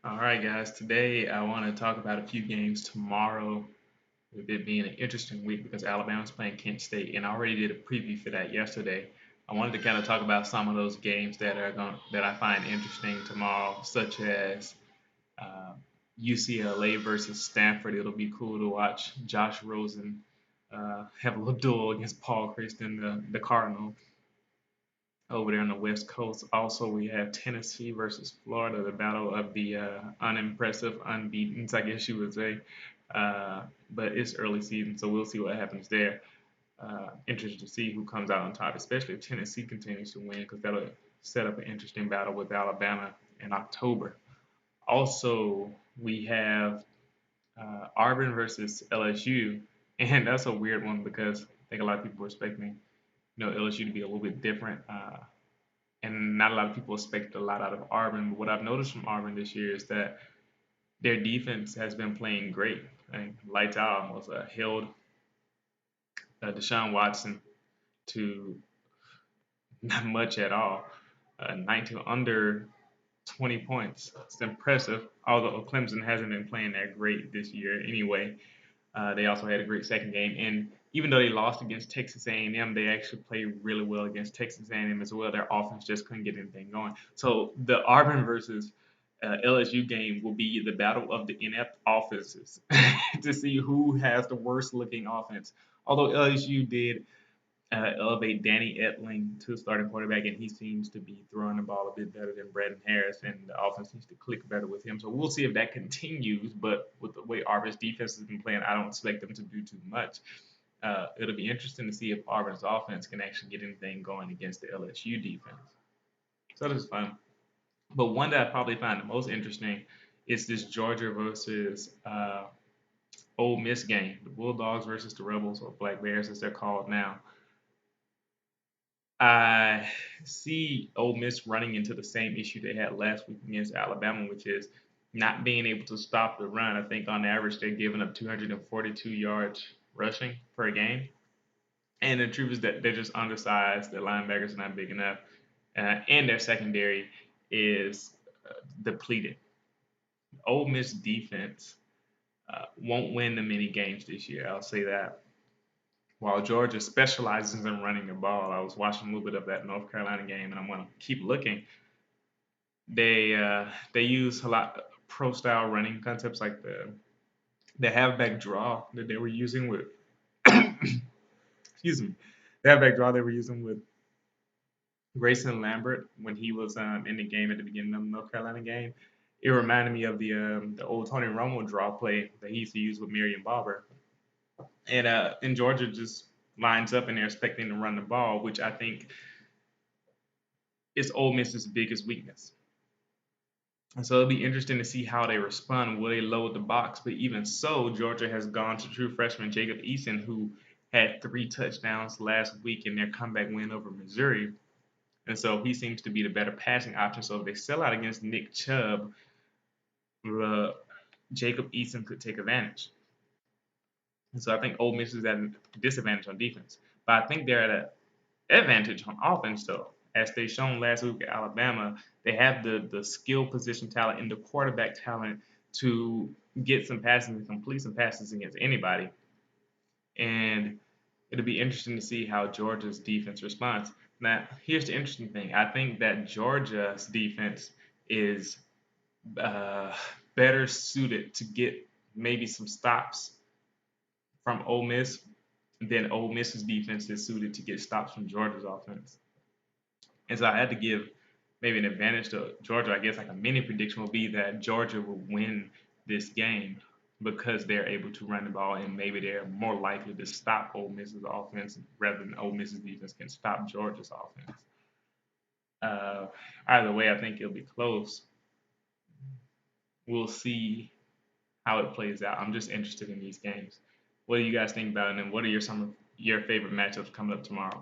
All right, guys. Today I want to talk about a few games tomorrow, with it being an interesting week because Alabama's playing Kent State, and I already did a preview for that yesterday. I wanted to kind of talk about some of those games that I find interesting tomorrow, such as uh, UCLA versus Stanford. It'll be cool to watch Josh Rosen have a little duel against Paul Christian, the Cardinal, over there on the West Coast. Also, we have Tennessee versus Florida, the battle of the unimpressive unbeaten's, I guess you would say. But it's early season, so we'll see what happens there. Interested to see who comes out on top, especially if Tennessee continues to win, because that'll set up an interesting battle with Alabama in October. Also, we have Auburn versus LSU, and that's a weird one because I think a lot of people were expecting, LSU to be a little bit different. And not a lot of people expect a lot out of Auburn. But what I've noticed from Auburn this year is that their defense has been playing great. And lights out almost held Deshaun Watson to not much at all, 19 under 20 points. It's impressive. Although Clemson hasn't been playing that great this year anyway. They also had a great second game, and even though they lost against Texas A&M, they actually played really well against Texas A&M as well. Their offense just couldn't get anything going. So the Auburn versus LSU game will be the battle of the inept offenses to see who has the worst looking offense. Although LSU did elevate Danny Etling to starting quarterback, and he seems to be throwing the ball a bit better than Braden Harris, and the offense needs to click better with him. So we'll see if that continues. But with the way Auburn's defense has been playing, I don't expect them to do too much. It'll be interesting to see if Auburn's offense can actually get anything going against the LSU defense. So that's fun. But one that I probably find the most interesting is this Georgia versus Ole Miss game, the Bulldogs versus the Rebels, or Black Bears as they're called now. I see Ole Miss running into the same issue they had last week against Alabama, which is not being able to stop the run. I think on average they're giving up 242 yards rushing per game. And the truth is that they're just undersized. Their linebackers are not big enough, and their secondary is depleted. Ole Miss defense won't win the many games this year. I'll say that. While Georgia specializes in running the ball, I was watching a little bit of that North Carolina game, and I'm going to keep looking. They use a lot of pro style running concepts like the halfback draw that they were using with excuse me, the halfback draw they were using with Grayson Lambert when he was in the game at the beginning of the North Carolina game. It reminded me of the old Tony Romo draw play that he used to use with Marion Barber, and Georgia just lines up and they're expecting to run the ball, which I think is Ole Miss's biggest weakness. And so it'll be interesting to see how they respond. Will they load the box? But even so, Georgia has gone to true freshman Jacob Eason, who had 3 touchdowns last week in their comeback win over Missouri. And so he seems to be the better passing option. So if they sell out against Nick Chubb, uh, Jacob Eason could take advantage. And so I think Ole Miss is at a disadvantage on defense. But I think they're at an advantage on offense, though. As they shown last week at Alabama, they have the skill position talent and the quarterback talent to get some passes and complete some passes against anybody. And it'll be interesting to see how Georgia's defense responds. Now, here's the interesting thing. I think that Georgia's defense is uh, better suited to get maybe some stops from Ole Miss than Ole Miss's defense is suited to get stops from Georgia's offense. And so I had to give maybe an advantage to Georgia. I guess like a mini prediction will be that Georgia will win this game because they're able to run the ball and maybe they're more likely to stop Ole Miss's offense rather than Ole Miss's defense can stop Georgia's offense. Uh, Either way, I think it'll be close. We'll see how it plays out. I'm just interested in these games. What do you guys think about it, and what are some of your favorite matchups coming up tomorrow?